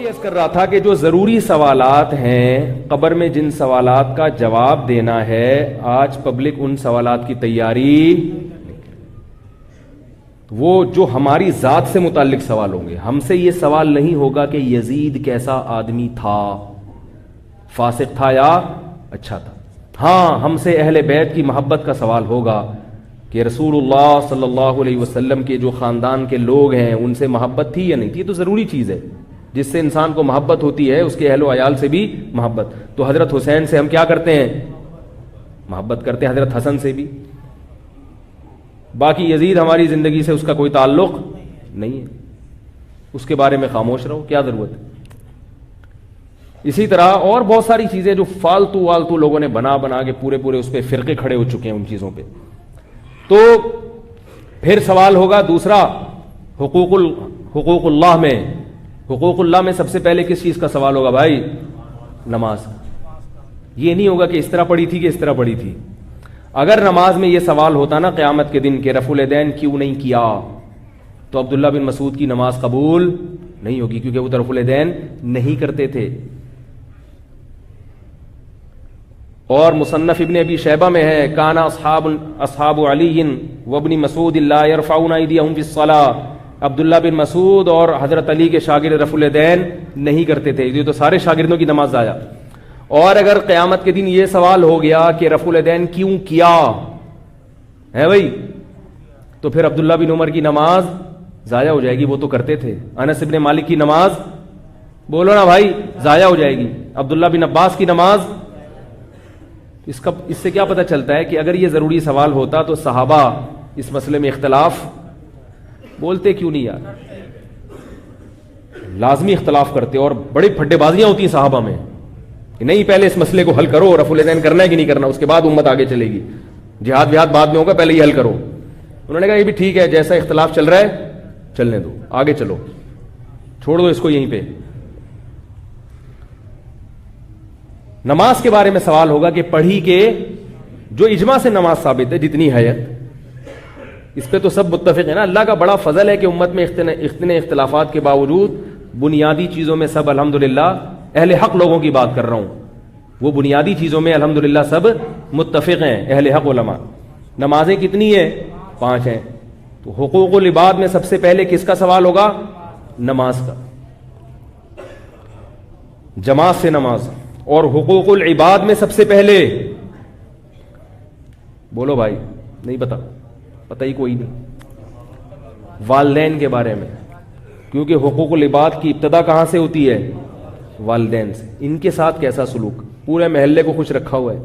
عرض کر رہا تھا کہ جو ضروری سوالات ہیں قبر میں، جن سوالات کا جواب دینا ہے، آج پبلک ان سوالات کی تیاری، وہ جو ہماری ذات سے متعلق سوال ہوں گے، ہم سے یہ سوال نہیں ہوگا کہ یزید کیسا آدمی تھا، فاسق تھا یا اچھا تھا. ہاں، ہم سے اہل بیت کی محبت کا سوال ہوگا کہ رسول اللہ صلی اللہ علیہ وسلم کے جو خاندان کے لوگ ہیں ان سے محبت تھی یا نہیں تھی. یہ تو ضروری چیز ہے، جس سے انسان کو محبت ہوتی ہے اس کے اہل و عیال سے بھی محبت. تو حضرت حسین سے ہم کیا کرتے ہیں؟ محبت کرتے ہیں، حضرت حسن سے بھی. باقی یزید ہماری زندگی سے اس کا کوئی تعلق نہیں ہے، اس کے بارے میں خاموش رہو، کیا ضرورت ہے. اسی طرح اور بہت ساری چیزیں جو فالتو والتو لوگوں نے بنا کے پورے اس پہ فرقے کھڑے ہو چکے ہیں ان چیزوں پہ. تو پھر سوال ہوگا دوسرا، حقوق اللہ میں. حقوق اللہ میں سب سے پہلے کس چیز کا سوال ہوگا بھائی؟ نماز. یہ نہیں ہوگا کہ اس طرح پڑھی تھی کہ اس طرح پڑھی تھی. اگر نماز میں یہ سوال ہوتا نا قیامت کے دن کہ رفع الیدین کیوں نہیں کیا، تو عبداللہ بن مسعود کی نماز قبول نہیں ہوگی، کیونکہ وہ رفع الیدین نہیں کرتے تھے. اور مصنف ابن ابی شیبہ میں ہے، کان اصحاب علی وابن مسعود لا يرفعون ایدیہم فی الصلاۃ. عبداللہ بن مسعود اور حضرت علی کے شاگرد رفع الیدین نہیں کرتے تھے. یہ تو سارے شاگردوں کی نماز ضائع. اور اگر قیامت کے دن یہ سوال ہو گیا کہ رفع الیدین کیوں کیا ہے بھائی، تو پھر عبداللہ بن عمر کی نماز ضائع ہو جائے گی، وہ تو کرتے تھے. انس بن مالک کی نماز بولو نا بھائی ضائع ہو جائے گی. عبداللہ بن عباس کی نماز. اس سے کیا پتہ چلتا ہے کہ اگر یہ ضروری سوال ہوتا تو صحابہ اس مسئلے میں اختلاف بولتے کیوں نہیں یار؟ لازمی اختلاف کرتے، اور بڑی پھڈے بازیاں ہوتی ہیں صحابہ میں. نہیں، پہلے اس مسئلے کو حل کرو، رفع الیدین کرنا ہے کہ نہیں کرنا، اس کے بعد امت آگے چلے گی. جہاد بعد میں ہوگا، پہلے یہ حل کرو. انہوں نے کہا یہ بھی ٹھیک ہے، جیسا اختلاف چل رہا ہے چلنے دو، آگے چلو، چھوڑ دو اس کو یہیں پہ. نماز کے بارے میں سوال ہوگا کہ پڑھی کے جو اجماع سے نماز ثابت ہے جتنی حیت، اس پہ تو سب متفق ہیں نا. اللہ کا بڑا فضل ہے کہ امت میں اتنے اختلافات کے باوجود بنیادی چیزوں میں سب الحمدللہ، اہل حق لوگوں کی بات کر رہا ہوں، وہ بنیادی چیزوں میں الحمدللہ سب متفق ہیں اہل حق علماء. نمازیں کتنی ہیں؟ 5 ہیں. تو حقوق العباد میں سب سے پہلے کس کا سوال ہوگا؟ نماز کا، جماعت سے نماز. اور حقوق العباد میں سب سے پہلے بولو بھائی، نہیں پتہ ہی کوئی نہیں، والدین کے بارے میں. کیونکہ حقوق العباد کی ابتدا کہاں سے ہوتی ہے؟ والدین سے. ان کے ساتھ کیسا سلوک؟ پورے محلے کو خوش رکھا ہوا ہے،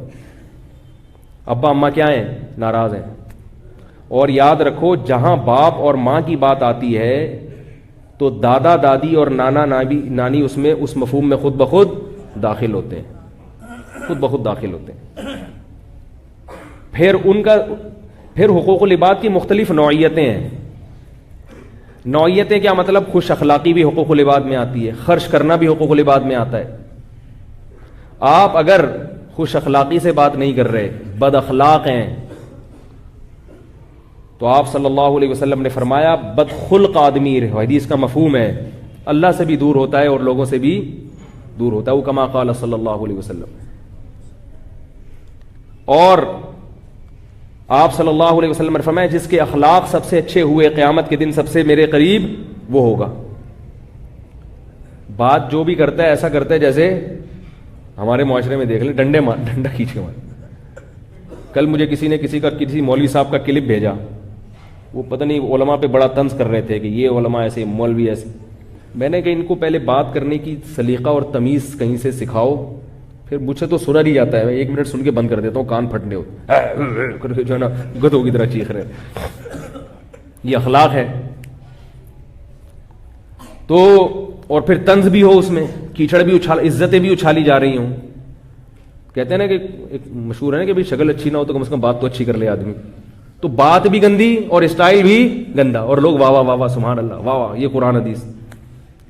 ابا اماں کیا ہیں؟ ناراض ہیں. اور یاد رکھو، جہاں باپ اور ماں کی بات آتی ہے تو دادا دادی اور نانا نانی اس مفہوم میں خود بخود داخل ہوتے ہیں، خود بخود داخل ہوتے ہیں. پھر حقوق العباد کی مختلف نوعیتیں ہیں. نوعیتیں کیا مطلب؟ خوش اخلاقی بھی حقوق العباد میں آتی ہے، خرچ کرنا بھی حقوق العباد میں آتا ہے. آپ اگر خوش اخلاقی سے بات نہیں کر رہے، بد اخلاق ہیں، تو آپ صلی اللہ علیہ وسلم نے فرمایا بد خلق آدمی، حدیث کا مفہوم ہے، اللہ سے بھی دور ہوتا ہے اور لوگوں سے بھی دور ہوتا ہے. وہ کما قال صلی اللہ علیہ وسلم. اور آپ صلی اللہ علیہ وسلم نے فرمایا جس کے اخلاق سب سے اچھے ہوئے قیامت کے دن سب سے میرے قریب وہ ہوگا. بات جو بھی کرتا ہے ایسا کرتا ہے جیسے ہمارے معاشرے میں دیکھ لیں، ڈنڈا کھینچ کے مار. کل مجھے کسی مولوی صاحب کا کلپ بھیجا، وہ پتہ نہیں علماء پہ بڑا طنز کر رہے تھے کہ یہ علماء ایسے، مولوی ایسے. میں نے کہا ان کو پہلے بات کرنے کی سلیقہ اور تمیز کہیں سے سکھاؤ. پھر مجھ سے تو سنا نہیں جاتا ہے، میں 1 منٹ سن کے بند کر دیتا ہوں، کان پھٹنے ہوتے جو ہے نا گدھوں کی طرح چیخ رہے. یہ اخلاق ہے. تو اور پھر طنز بھی ہو، اس میں کیچڑ بھی عزتیں بھی اچھالی جا رہی ہوں. کہتے ہیں نا کہ ایک مشہور ہے نا کہ بھائی شکل اچھی نہ ہو تو کم از کم بات تو اچھی کر لے آدمی. تو بات بھی گندی اور اسٹائل بھی گندا، اور لوگ واہ واہ واہ واہ سبحان اللہ واہ واہ. یہ قرآن حدیث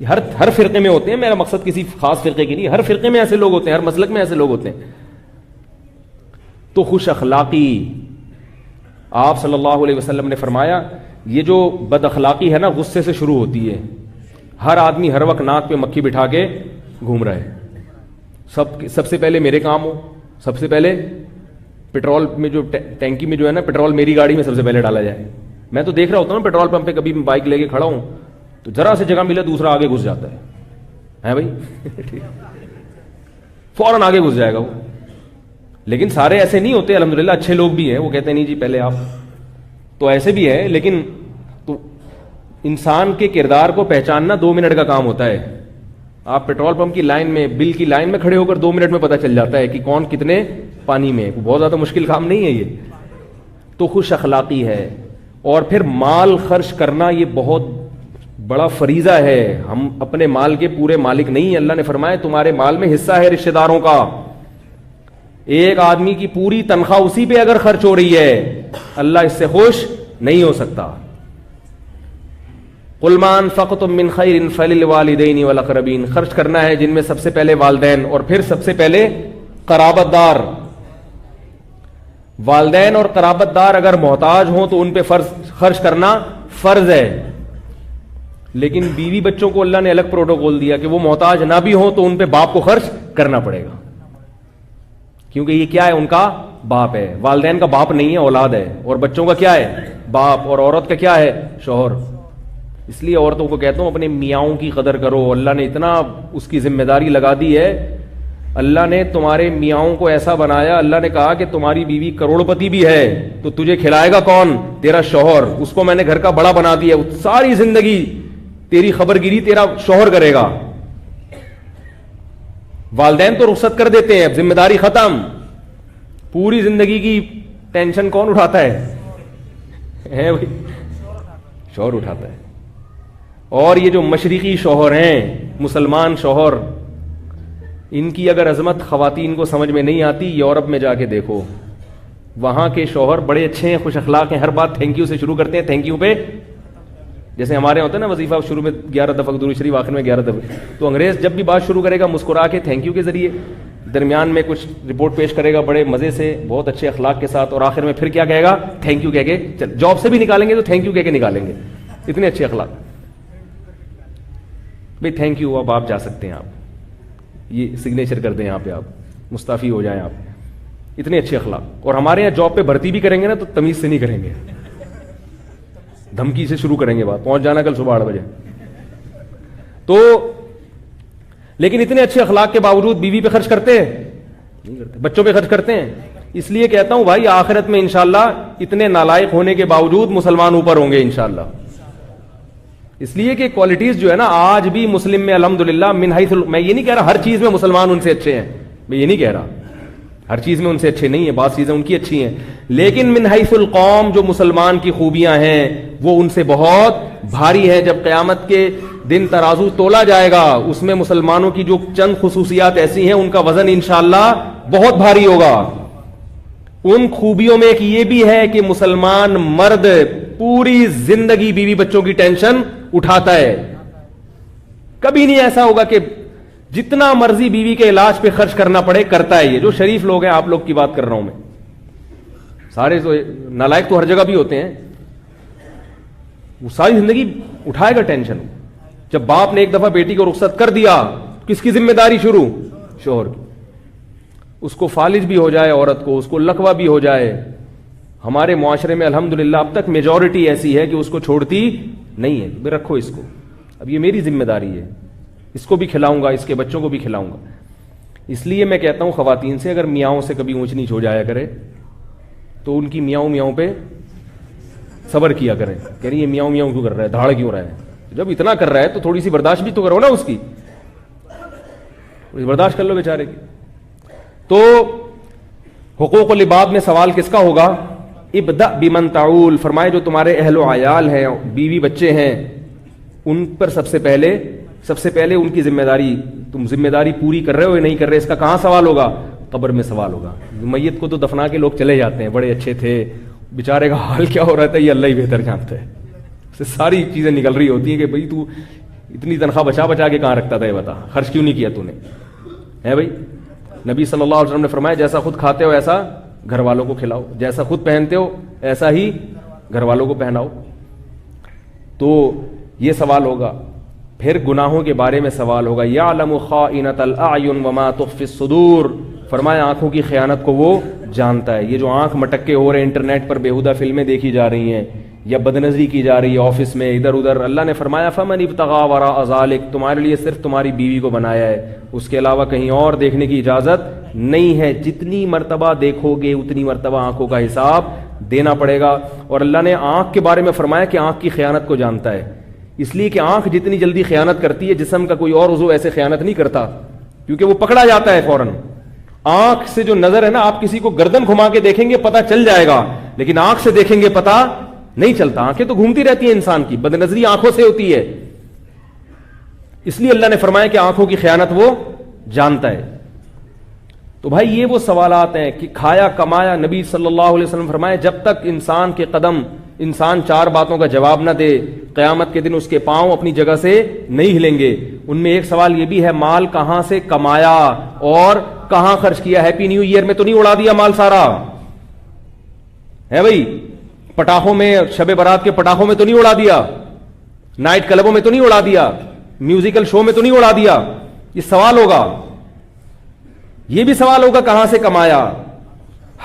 ہر فرقے میں ہوتے ہیں. میرا مقصد کسی خاص فرقے کی نہیں، ہر فرقے میں ایسے لوگ ہوتے ہیں، ہر مسلک میں ایسے لوگ ہوتے ہیں. تو خوش اخلاقی، آپ صلی اللہ علیہ وسلم نے فرمایا یہ جو بد اخلاقی ہے نا غصے سے شروع ہوتی ہے. ہر آدمی ہر وقت ناک پہ مکھی بٹھا کے گھوم رہا ہے. سب سے پہلے میرے کام ہو, سب سے پہلے پیٹرول میں جو ٹینکی میں جو ہے نا پیٹرول میری گاڑی میں سب سے پہلے ڈالا جائے. میں تو دیکھ رہا ہوتا ہوں نا پیٹرول پمپ پہ, کبھی میں بائک لے کے کھڑا ہوں تو ذرا سے جگہ ملے دوسرا آگے گھس جاتا ہے بھائی فوراً آگے گھس جائے گا وہ. لیکن سارے ایسے نہیں ہوتے الحمدللہ, اچھے لوگ بھی ہیں, وہ کہتے ہیں نہیں جی پہلے آپ, تو ایسے بھی ہیں. لیکن تو انسان کے کردار کو پہچاننا 2 منٹ کا کام ہوتا ہے. آپ پیٹرول پمپ کی لائن میں, بل کی لائن میں کھڑے ہو کر 2 منٹ میں پتہ چل جاتا ہے کہ کون کتنے پانی میں ہے. بہت زیادہ مشکل کام نہیں ہے یہ. تو خوش اخلاقی ہے. اور پھر مال خرچ کرنا یہ بہت بڑا فریضہ ہے. ہم اپنے مال کے پورے مالک نہیں ہیں. اللہ نے فرمایا تمہارے مال میں حصہ ہے رشتہ داروں کا. ایک آدمی کی پوری تنخواہ اسی پہ اگر خرچ ہو رہی ہے, اللہ اس سے خوش نہیں ہو سکتا. قل ما انفقتم من خیر فللوالدین والاقربین, خرچ کرنا ہے جن میں سب سے پہلے والدین اور پھر سب سے پہلے قرابت دار. والدین اور قرابت دار اگر محتاج ہوں تو ان پہ خرچ کرنا فرض ہے. لیکن بیوی بچوں کو اللہ نے الگ پروٹوکول دیا کہ وہ محتاج نہ بھی ہوں تو ان پہ باپ کو خرچ کرنا پڑے گا, کیونکہ یہ کیا ہے, ان کا باپ ہے. والدین کا باپ نہیں ہے, اولاد ہے. اور بچوں کا کیا ہے, باپ. اور عورت کا کیا ہے, شوہر. اس لیے عورتوں کو کہتا ہوں اپنے میاؤں کی قدر کرو. اللہ نے اتنا اس کی ذمہ داری لگا دی ہے. اللہ نے تمہارے میاؤں کو ایسا بنایا, اللہ نے کہا کہ تمہاری بیوی کروڑپتی بھی ہے تو تجھے کھلائے گا کون, تیرا شوہر. اس کو میں نے گھر کا بڑا بنا دیا, ساری زندگی تیری خبر گیری تیرا شوہر کرے گا. والدین تو رخصت کر دیتے ہیں, اب ذمہ داری ختم. پوری زندگی کی ٹینشن کون اٹھاتا ہے بھائی, شوہر اٹھاتا ہے. اور یہ جو مشرقی شوہر ہیں, مسلمان شوہر, ان کی اگر عظمت خواتین کو سمجھ میں نہیں آتی, یورپ میں جا کے دیکھو. وہاں کے شوہر بڑے اچھے ہیں, خوش اخلاق ہیں, ہر بات تھینک یو سے شروع کرتے ہیں. تھینک یو پہ جیسے ہمارے ہوتا ہے نا وظیفہ شروع میں 11 دفعہ درود شریف, آخر میں 11 دفعہ. تو انگریز جب بھی بات شروع کرے گا مسکرا کے تھینک یو کے ذریعے, درمیان میں کچھ رپورٹ پیش کرے گا بڑے مزے سے, بہت اچھے اخلاق کے ساتھ, اور آخر میں پھر کیا کہے گا, تھینک یو کہہ کے. جاب سے بھی نکالیں گے تو تھینک یو کہہ کے نکالیں گے. اتنے اچھے اخلاق. بھائی تھینک یو, اب آپ جا سکتے ہیں, آپ یہ سگنیچر کر دیں, یہاں پہ آپ مستعفی ہو جائیں. آپ اتنے اچھے اخلاق. اور ہمارے یہاں جاب پہ بھرتی بھی کریں گے نا تو تمیز سے نہیں کریں گے, دھمکی سے شروع کریں گے بات, پہنچ جانا کل صبح 8 بجے. تو لیکن اتنے اچھے اخلاق کے باوجود بیوی پہ خرچ کرتے ہیں نہیں کرتے, بچوں پہ خرچ کرتے ہیں. اس لیے کہتا ہوں بھائی آخرت میں انشاءاللہ اتنے نالائق ہونے کے باوجود مسلمان اوپر ہوں گے انشاءاللہ. اس لیے کہ کوالٹیز جو ہے نا آج بھی مسلم میں الحمدللہ من حیث, میں یہ نہیں کہہ رہا ہر چیز میں مسلمان ان سے اچھے ہیں, میں یہ نہیں کہہ رہا ہر چیز میں ان سے اچھے نہیں ہیں, بعض چیزیں ان کی اچھی ہیں, لیکن من حیث القوم جو مسلمان کی خوبیاں ہیں وہ ان سے بہت بھاری ہے. جب قیامت کے دن ترازو تولا جائے گا اس میں مسلمانوں کی جو چند خصوصیات ایسی ہیں ان کا وزن انشاءاللہ بہت بھاری ہوگا. ان خوبیوں میں ایک یہ بھی ہے کہ مسلمان مرد پوری زندگی بیوی بچوں کی ٹینشن اٹھاتا ہے. کبھی نہیں ایسا ہوگا کہ جتنا مرضی بیوی کے علاج پہ خرچ کرنا پڑے کرتا ہے. یہ جو شریف لوگ ہیں, آپ لوگ کی بات کر رہا ہوں میں, سارے تو نالائق تو ہر جگہ بھی ہوتے ہیں, وہ ساری زندگی اٹھائے گا ٹینشن. جب باپ نے ایک دفعہ بیٹی کو رخصت کر دیا, کس کی ذمہ داری شروع, شوہر کی. اس کو فالج بھی ہو جائے عورت کو, اس کو لقوہ بھی ہو جائے. ہمارے معاشرے میں الحمدللہ اب تک میجورٹی ایسی ہے کہ اس کو چھوڑتی نہیں ہے, بے رکھو اس کو, اب یہ میری ذمہ داری ہے, اس کو بھی کھلاؤں گا, اس کے بچوں کو بھی کھلاؤں گا. اس لیے میں کہتا ہوں خواتین سے اگر میاؤں سے کبھی اونچ نیچ ہو جایا کرے تو ان کی میاؤں پہ صبر کیا کریں. کہہ رہی یہ میاؤں کیوں کر رہا ہے, دھاڑ کیوں رہا ہے, جب اتنا کر رہا ہے تو تھوڑی سی برداشت بھی تو کرو نا, اس کی برداشت کر لو بیچارے کی. تو حقوق العباد میں سوال کس کا ہوگا, ابدأ بمن تعول, فرمائے جو تمہارے اہل و عیال ہیں, بیوی بچے ہیں, ان پر سب سے پہلے ان کی ذمہ داری, تم ذمہ داری پوری کر رہے ہو یا نہیں کر رہے, اس کا کہاں سوال ہوگا, قبر میں سوال ہوگا. میت کو تو دفنا کے لوگ چلے جاتے ہیں, بڑے اچھے تھے, بیچارے کا حال کیا ہو رہا تھا یہ اللہ ہی بہتر جانتا ہے. سے ساری چیزیں نکل رہی ہوتی ہیں کہ بھئی تو اتنی تنخواہ بچا کے کہاں رکھتا تھا, یہ بتا خرچ کیوں نہیں کیا تو نے, ہے بھائی. نبی صلی اللہ علیہ وسلم نے فرمایا جیسا خود کھاتے ہو ایسا گھر والوں کو کھلاؤ, جیسا خود پہنتے ہو ایسا ہی گھر والوں کو پہناؤ. تو یہ سوال ہوگا. پھر گناہوں کے بارے میں سوال ہوگا. یعلم خائنۃ الاعین وما تخفی الصدور. فرمایا آنکھوں کی خیانت کو وہ جانتا ہے. یہ جو آنکھ مٹکے ہو رہے ہیں, انٹرنیٹ پر بیہودہ فلمیں دیکھی جا رہی ہیں یا بدنظری کی جا رہی ہے آفس میں ادھر ادھر, اللہ نے فرمایا فمن ابتغى وراء ذلک, تمہارے لیے صرف تمہاری بیوی کو بنایا ہے, اس کے علاوہ کہیں اور دیکھنے کی اجازت نہیں ہے. جتنی مرتبہ دیکھو گے اتنی مرتبہ آنکھوں کا حساب دینا پڑے گا. اور اللہ نے آنکھ کے بارے میں فرمایا کہ آنکھ کی خیانت کو جانتا ہے, اس لیے کہ آنکھ جتنی جلدی خیانت کرتی ہے جسم کا کوئی اور عضو ایسے خیانت نہیں کرتا, کیونکہ وہ پکڑا جاتا ہے فوراً. آنکھ سے جو نظر ہے نا, آپ کسی کو گردن گھما کے دیکھیں گے پتہ چل جائے گا, لیکن آنکھ سے دیکھیں گے پتہ نہیں چلتا. آنکھیں تو گھومتی رہتی ہیں انسان کی, بدنظری آنکھوں سے ہوتی ہے. اس لیے اللہ نے فرمایا کہ آنکھوں کی خیانت وہ جانتا ہے. تو بھائی یہ وہ سوالات ہیں کہ کھایا کمایا. نبی صلی اللہ علیہ وسلم فرمائے جب تک انسان کے قدم, انسان 4 باتوں کا جواب نہ دے, قیامت کے دن اس کے پاؤں اپنی جگہ سے نہیں ہلیں گے. ان میں ایک سوال یہ بھی ہے, مال کہاں سے کمایا اور کہاں خرچ کیا. ہیپی نیو ایئر میں تو نہیں اڑا دیا مال سارا ہے بھائی, پٹاخوں میں, شب برات کے پٹاخوں میں تو نہیں اڑا دیا, نائٹ کلبوں میں تو نہیں اڑا دیا, میوزیکل شو میں تو نہیں اڑا دیا. یہ سوال ہوگا, یہ بھی سوال ہوگا کہاں سے کمایا,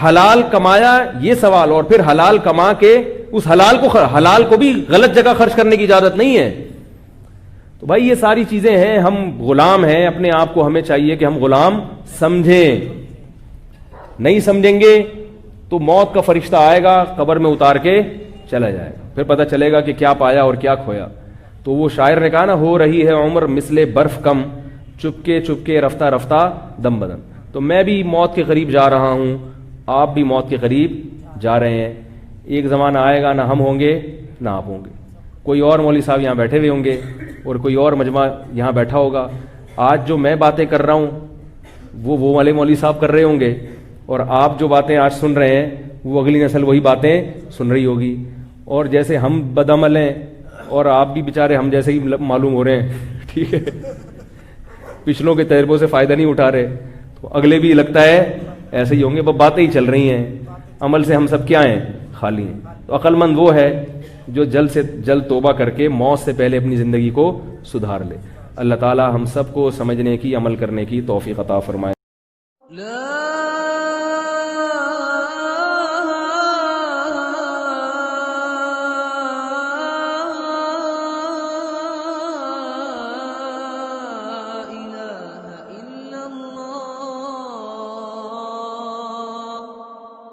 حلال کمایا, یہ سوال. اور پھر حلال کما کے اس حلال کو بھی غلط جگہ خرچ کرنے کی اجازت نہیں ہے. تو بھائی یہ ساری چیزیں ہیں, ہم غلام ہیں اپنے آپ کو, ہمیں چاہیے کہ ہم غلام سمجھیں. نہیں سمجھیں گے تو موت کا فرشتہ آئے گا, قبر میں اتار کے چلا جائے گا, پھر پتہ چلے گا کہ کیا پایا اور کیا کھویا. تو وہ شاعر نے کہا نا, ہو رہی ہے عمر مثل برف کم, چپکے چپکے رفتہ رفتہ دم بدم. تو میں بھی موت کے قریب جا رہا ہوں, آپ بھی موت کے قریب جا رہے ہیں. ایک زمانہ آئے گا نہ ہم ہوں گے نہ آپ ہوں گے, کوئی اور مولوی صاحب یہاں بیٹھے ہوئے ہوں گے اور کوئی اور مجمع یہاں بیٹھا ہوگا. آج جو میں باتیں کر رہا ہوں وہ والے مولوی صاحب کر رہے ہوں گے, اور آپ جو باتیں آج سن رہے ہیں وہ اگلی نسل وہی باتیں سن رہی ہوگی. اور جیسے ہم بدعمل ہیں اور آپ بھی بیچارے ہم جیسے ہی معلوم ہو رہے ہیں, ٹھیک ہے, پچھلوں کے تجربوں سے فائدہ نہیں اٹھا رہے, تو اگلے بھی لگتا ہے ایسے ہی ہوں گے. باتیں ہی چل رہی ہیں, عمل سے ہم سب کیا ہیں, خالی ہیں. تو عقل مند وہ ہے جو جلد سے جلد توبہ کر کے موت سے پہلے اپنی زندگی کو سدھار لے. اللہ تعالی ہم سب کو سمجھنے کی, عمل کرنے کی توفیق عطا فرمائے.